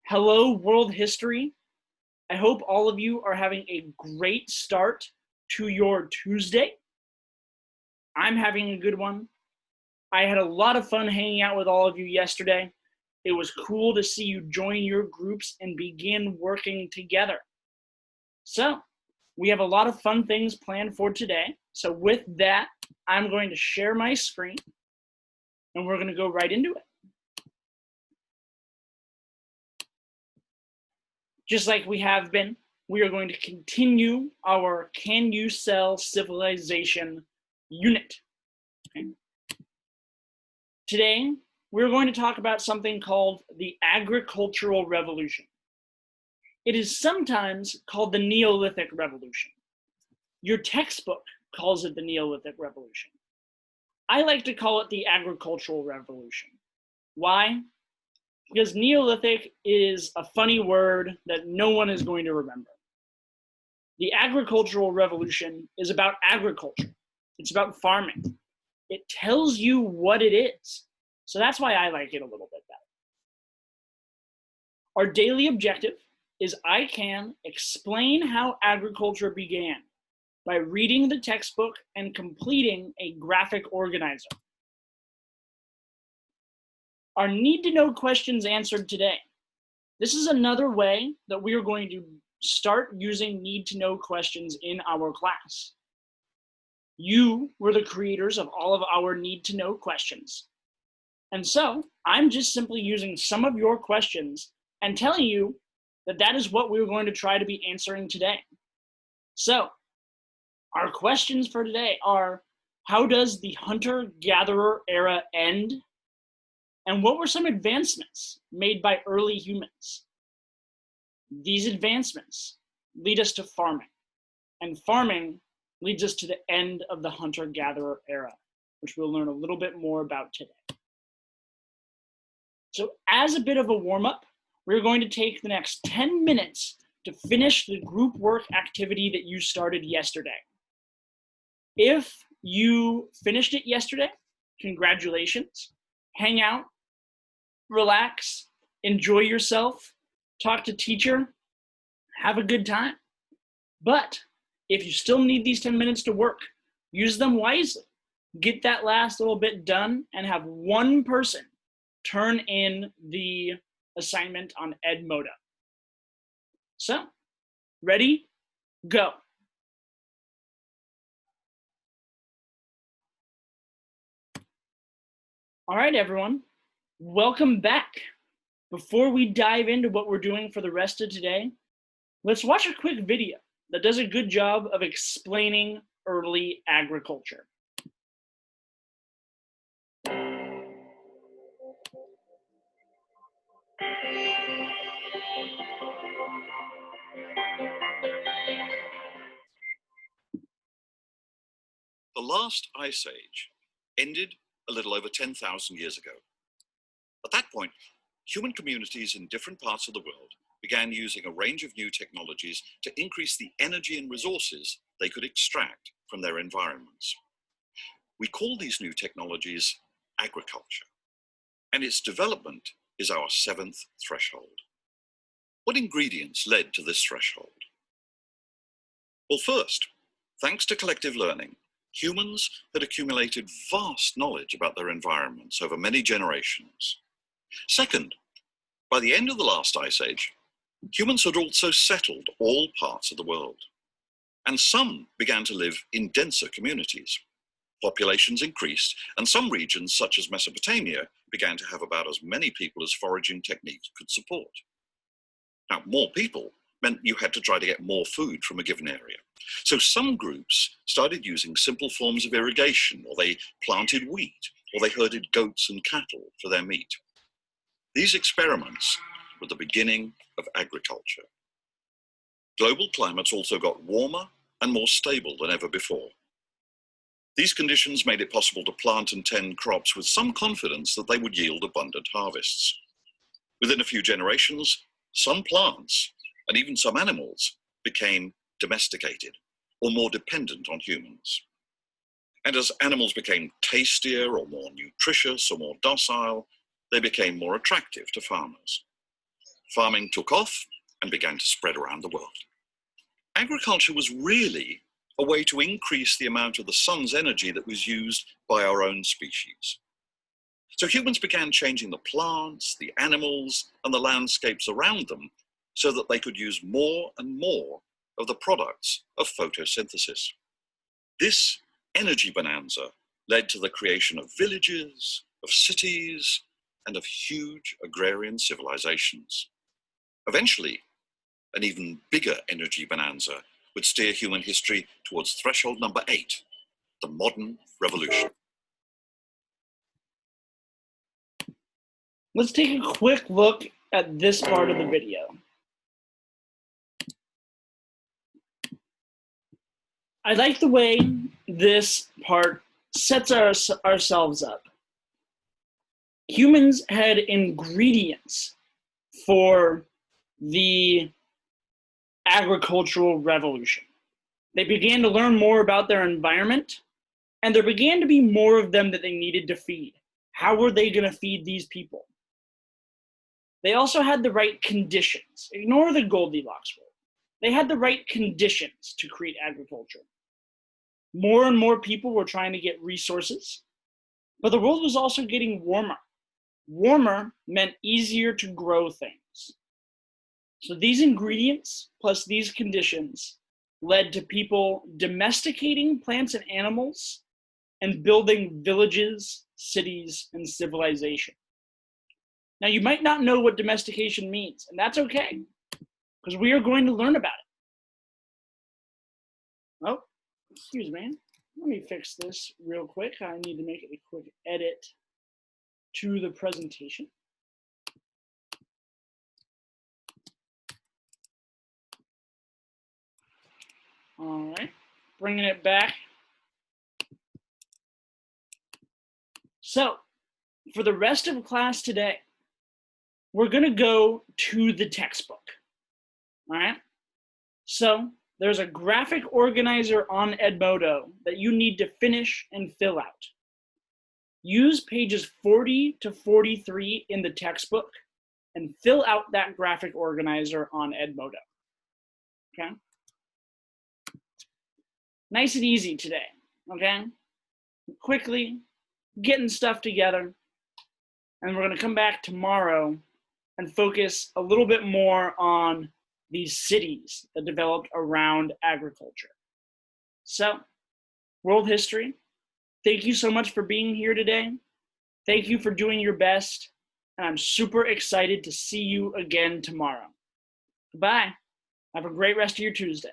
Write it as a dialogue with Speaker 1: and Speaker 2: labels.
Speaker 1: Hello, world history. I hope all of you are having a great start to your Tuesday. I'm having a good one. I had a lot of fun hanging out with all of you yesterday. It was cool to see you join your groups and begin working together. So, we have a lot of fun things planned for today. So, with that, I'm going to share my screen and we're going to go right into it. Just like we have been, we are going to continue our Can You Sell Civilization unit. Okay. Today, we're going to talk about something called the Agricultural Revolution. It is sometimes called the Neolithic Revolution. Your textbook calls it the Neolithic Revolution. I like to call it the Agricultural Revolution. Why? Because Neolithic is a funny word that no one is going to remember. The Agricultural Revolution is about agriculture. It's about farming. It tells you what it is. So that's why I like it a little bit better. Our daily objective is I can explain how agriculture began by reading the textbook and completing a graphic organizer. Our need to know questions answered today. This is another way that we are going to start using need to know questions in our class. You were the creators of all of our need to know questions. And so I'm just simply using some of your questions and telling you that that is what we're going to try to be answering today. So our questions for today are, how does the hunter-gatherer era end? And what were some advancements made by early humans? These advancements lead us to farming, and farming leads us to the end of the hunter-gatherer era, which we'll learn a little bit more about today. So as a bit of a warm-up, we're going to take the next 10 minutes to finish the group work activity that you started yesterday. If you finished it yesterday, congratulations. Hang out, relax, enjoy yourself, talk to teacher, have a good time. But if you still need these 10 minutes to work, use them wisely. Get that last little bit done and have one person turn in the assignment on Edmodo. So, ready? Go. All right, everyone. Welcome back. Before we dive into what we're doing for the rest of today, let's watch a quick video that does a good job of explaining early agriculture.
Speaker 2: The last ice age ended a little over 10,000 years ago. At that point, human communities in different parts of the world began using a range of new technologies to increase the energy and resources they could extract from their environments. We call these new technologies agriculture, and its development is our seventh threshold. What ingredients led to this threshold? Well, first, thanks to collective learning, humans had accumulated vast knowledge about their environments over many generations. Second, by the end of the last ice age, humans had also settled all parts of the world, and some began to live in denser communities. Populations increased, and some regions, such as Mesopotamia, began to have about as many people as foraging techniques could support. Now, more people meant you had to try to get more food from a given area. So some groups started using simple forms of irrigation, or they planted wheat, or they herded goats and cattle for their meat. These experiments were the beginning of agriculture. Global climates also got warmer and more stable than ever before. These conditions made it possible to plant and tend crops with some confidence that they would yield abundant harvests. Within a few generations, some plants and even some animals became domesticated or more dependent on humans. And as animals became tastier or more nutritious or more docile, they became more attractive to farmers. Farming took off and began to spread around the world. Agriculture was really a way to increase the amount of the sun's energy that was used by our own species. So humans began changing the plants, the animals, and the landscapes around them so that they could use more and more of the products of photosynthesis. This energy bonanza led to the creation of villages, of cities, and of huge agrarian civilizations. Eventually, an even bigger energy bonanza would steer human history towards threshold number 8, the modern revolution.
Speaker 1: Let's take a quick look at this part of the video. I like the way this part sets ourselves up. Humans had ingredients for the agricultural revolution. They began to learn more about their environment, and there began to be more of them that they needed to feed. How were they going to feed these people? They also had the right conditions. Ignore the Goldilocks rule. They had the right conditions to create agriculture. More and more people were trying to get resources, but the world was also getting warmer. Warmer meant easier to grow things. So these ingredients plus these conditions led to people domesticating plants and animals and building villages, cities, and civilization. Now, you might not know what domestication means, and that's okay, because we are going to learn about it. Oh, excuse me. Let me fix this real quick. I need to make a quick edit to the presentation. All right, bringing it back. So, for the rest of class today, we're going to go to the textbook. All right? So, there's a graphic organizer on Edmodo that you need to finish and fill out. Use pages 40 to 43 in the textbook and fill out that graphic organizer on Edmodo. Okay? Nice and easy today, okay? Quickly getting stuff together, and we're going to come back tomorrow and focus a little bit more on these cities that developed around agriculture. So, world history, thank you so much for being here today. Thank you for doing your best, and I'm super excited to see you again tomorrow. Goodbye. Have a great rest of your Tuesday.